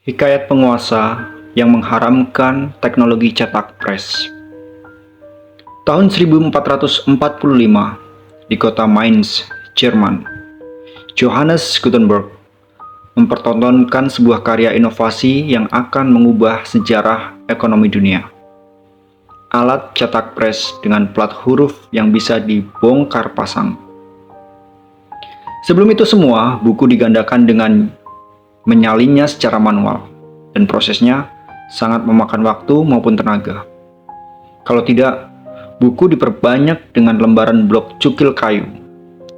Hikayat penguasa yang mengharamkan teknologi cetak pres. Tahun 1445, di kota Mainz, Jerman, Johannes Gutenberg mempertontonkan sebuah karya inovasi yang akan mengubah sejarah ekonomi dunia. Alat cetak pres dengan plat huruf yang bisa dibongkar pasang. Sebelum itu semua, buku digandakan dengan menyalinnya secara manual, dan prosesnya sangat memakan waktu maupun tenaga. Kalau tidak, buku diperbanyak dengan lembaran blok cukil kayu.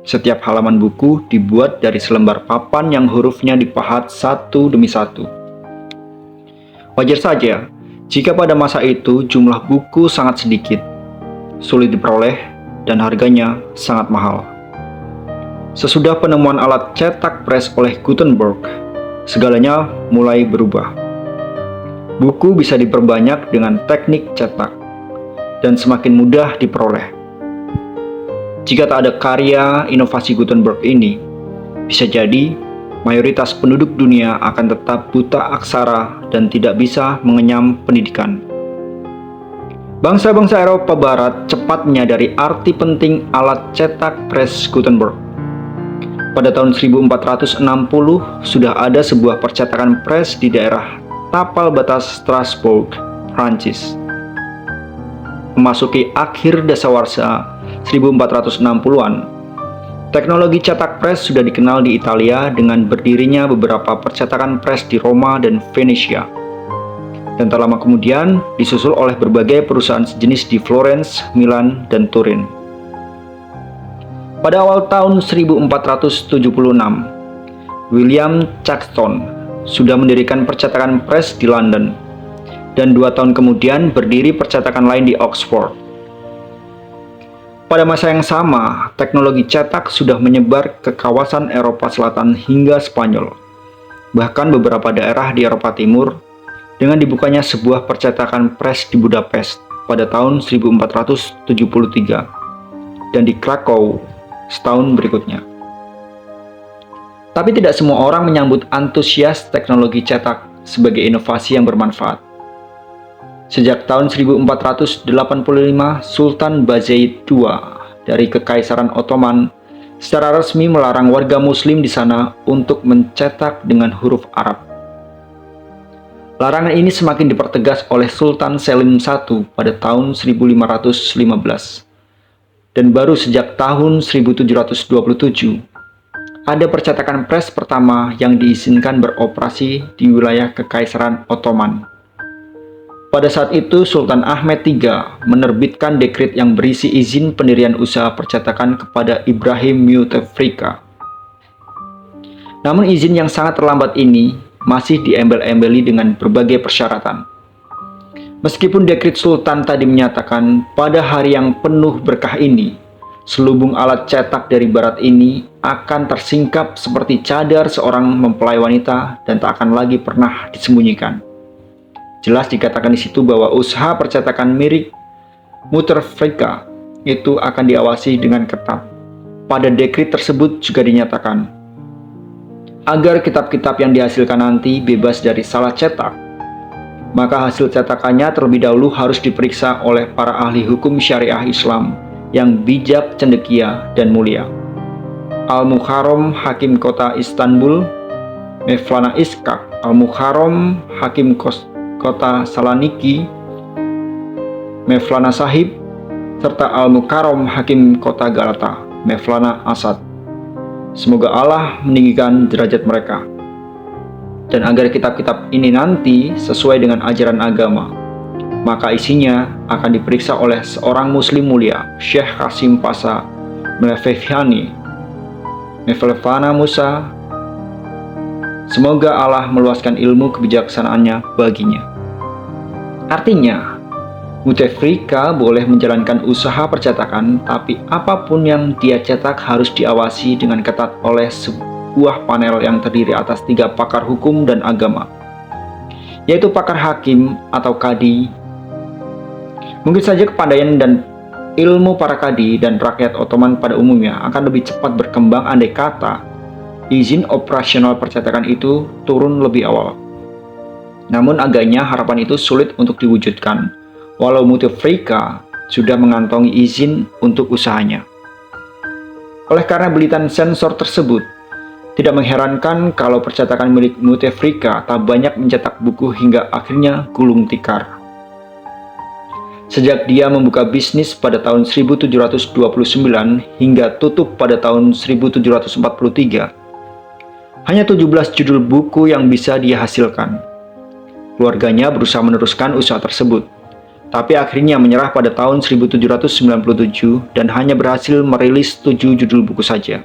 Setiap halaman buku dibuat dari selembar papan yang hurufnya dipahat satu demi satu. Wajar saja jika pada masa itu jumlah buku sangat sedikit, sulit diperoleh, dan harganya sangat mahal. Sesudah penemuan alat cetak pres oleh Gutenberg, segalanya mulai berubah. Buku bisa diperbanyak dengan teknik cetak dan semakin mudah diperoleh. Jika tak ada karya inovasi Gutenberg ini, bisa jadi mayoritas penduduk dunia akan tetap buta aksara dan tidak bisa mengenyam pendidikan. Bangsa-bangsa Eropa Barat cepat menyadari arti penting alat cetak pres Gutenberg. Pada tahun 1460 sudah ada sebuah percetakan pres di daerah tapal batas Strasbourg, Prancis. Memasuki akhir dasawarsa 1460-an, teknologi cetak pres sudah dikenal di Italia dengan berdirinya beberapa percetakan pres di Roma dan Venesia. Dan tak lama kemudian disusul oleh berbagai perusahaan sejenis di Florence, Milan, dan Turin. Pada awal tahun 1476, William Caxton sudah mendirikan percetakan pres di London, dan 2 tahun kemudian berdiri percetakan lain di Oxford. Pada masa yang sama, teknologi cetak sudah menyebar ke kawasan Eropa Selatan hingga Spanyol, bahkan beberapa daerah di Eropa Timur, dengan dibukanya sebuah percetakan pres di Budapest pada tahun 1473 dan di Krakow setahun berikutnya. Tapi tidak semua orang menyambut antusias teknologi cetak sebagai inovasi yang bermanfaat. Sejak tahun 1485, Sultan Bayezid II dari Kekaisaran Ottoman secara resmi melarang warga Muslim di sana untuk mencetak dengan huruf Arab. Larangan ini semakin dipertegas oleh Sultan Selim I pada tahun 1515. Dan baru sejak tahun 1727, ada percetakan pres pertama yang diizinkan beroperasi di wilayah Kekaisaran Ottoman. Pada saat itu, Sultan Ahmed III menerbitkan dekret yang berisi izin pendirian usaha percetakan kepada Ibrahim Mutefrika. Namun izin yang sangat terlambat ini masih diembel-embeli dengan berbagai persyaratan. Meskipun dekret Sultan tadi menyatakan pada hari yang penuh berkah ini, selubung alat cetak dari barat ini akan tersingkap seperti cadar seorang mempelai wanita dan tak akan lagi pernah disembunyikan. Jelas dikatakan di situ bahwa usaha percetakan milik Mutefrika itu akan diawasi dengan ketat. Pada dekret tersebut juga dinyatakan, agar kitab-kitab yang dihasilkan nanti bebas dari salah cetak, maka hasil cetakannya terlebih dahulu harus diperiksa oleh para ahli hukum syariah Islam yang bijak, cendekia, dan mulia. Al-Muharram Hakim Kota Istanbul, Mevlana Ishak Al-Muharram Hakim Kota Saloniki, Mevlana Sahib, serta Al-Mukarram Hakim Kota Galata, Mevlana Asad. Semoga Allah meninggikan derajat mereka. Dan agar kitab-kitab ini nanti sesuai dengan ajaran agama, maka isinya akan diperiksa oleh seorang muslim mulia, Syekh Qasim Pasha Mevleviani, Mevlana Musa. Semoga Allah meluaskan ilmu kebijaksanaannya baginya. Artinya, Mutefrika boleh menjalankan usaha percetakan, tapi apapun yang dia cetak harus diawasi dengan ketat oleh sebuah panel yang terdiri atas 3 pakar hukum dan agama, yaitu pakar hakim atau kadi. Mungkin saja kepandaian dan ilmu para kadi dan rakyat Ottoman pada umumnya akan lebih cepat berkembang andai kata izin operasional percetakan itu turun lebih awal. Namun agaknya harapan itu sulit untuk diwujudkan, walau Mutefrika sudah mengantongi izin untuk usahanya. Oleh karena belitan sensor tersebut, tidak mengherankan kalau percetakan milik Mutefrika tak banyak mencetak buku hingga akhirnya gulung tikar. Sejak dia membuka bisnis pada tahun 1729 hingga tutup pada tahun 1743, hanya 17 judul buku yang bisa dia hasilkan. Keluarganya berusaha meneruskan usaha tersebut, tapi akhirnya menyerah pada tahun 1797 dan hanya berhasil merilis 7 judul buku saja.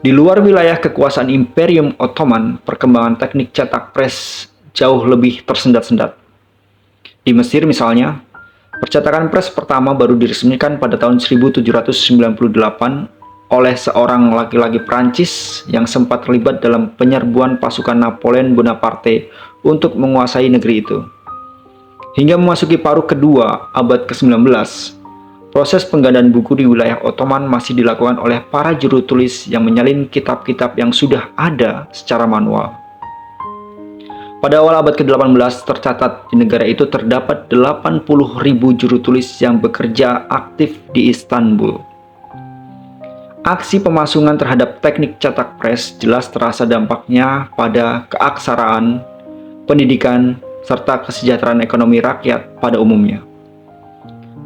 Di luar wilayah kekuasaan Imperium Ottoman, perkembangan teknik cetak pres jauh lebih tersendat-sendat. Di Mesir misalnya, percetakan pres pertama baru diresmikan pada tahun 1798 oleh seorang laki-laki Prancis yang sempat terlibat dalam penyerbuan pasukan Napoleon Bonaparte untuk menguasai negeri itu. Hingga memasuki paruh kedua abad ke-19, proses penggandaan buku di wilayah Ottoman masih dilakukan oleh para juru tulis yang menyalin kitab-kitab yang sudah ada secara manual. Pada awal abad ke-18 tercatat di negara itu terdapat 80.000 juru tulis yang bekerja aktif di Istanbul. Aksi pemasungan terhadap teknik cetak pres jelas terasa dampaknya pada keaksaraan, pendidikan, serta kesejahteraan ekonomi rakyat pada umumnya.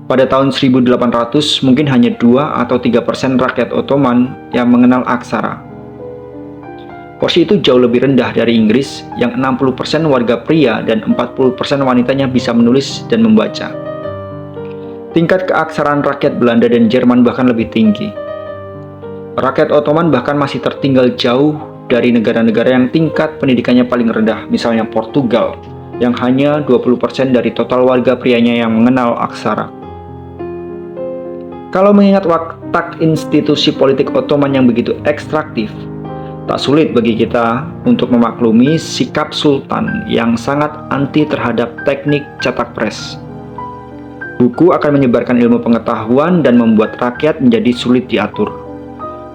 Pada tahun 1800 mungkin hanya 2 atau 3% rakyat Ottoman yang mengenal aksara. Porsi itu jauh lebih rendah dari Inggris yang 60% warga pria dan 40% wanitanya bisa menulis dan membaca. Tingkat keaksaraan rakyat Belanda dan Jerman bahkan lebih tinggi. Rakyat Ottoman bahkan masih tertinggal jauh dari negara-negara yang tingkat pendidikannya paling rendah, misalnya Portugal, yang hanya 20% dari total warga prianya yang mengenal aksara. Kalau mengingat watak institusi politik Ottoman yang begitu ekstraktif, tak sulit bagi kita untuk memaklumi sikap Sultan yang sangat anti terhadap teknik cetak pres. Buku akan menyebarkan ilmu pengetahuan dan membuat rakyat menjadi sulit diatur.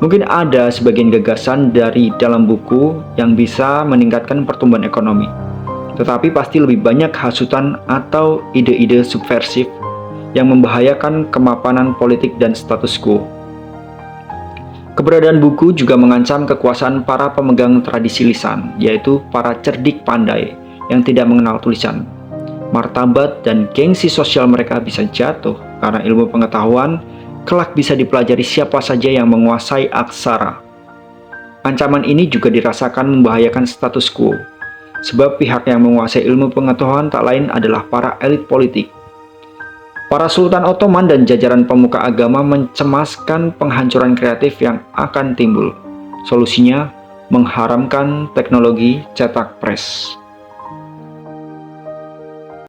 Mungkin ada sebagian gagasan dari dalam buku yang bisa meningkatkan pertumbuhan ekonomi, tetapi pasti lebih banyak hasutan atau ide-ide subversif yang membahayakan kemapanan politik dan status quo. Keberadaan buku juga mengancam kekuasaan para pemegang tradisi lisan, yaitu para cerdik pandai yang tidak mengenal tulisan. Martabat dan gengsi sosial mereka bisa jatuh karena ilmu pengetahuan kelak bisa dipelajari siapa saja yang menguasai aksara. Ancaman ini juga dirasakan membahayakan status quo, sebab pihak yang menguasai ilmu pengetahuan tak lain adalah para elit politik. Para Sultan Ottoman dan jajaran pemuka agama mencemaskan penghancuran kreatif yang akan timbul. Solusinya, mengharamkan teknologi cetak pres.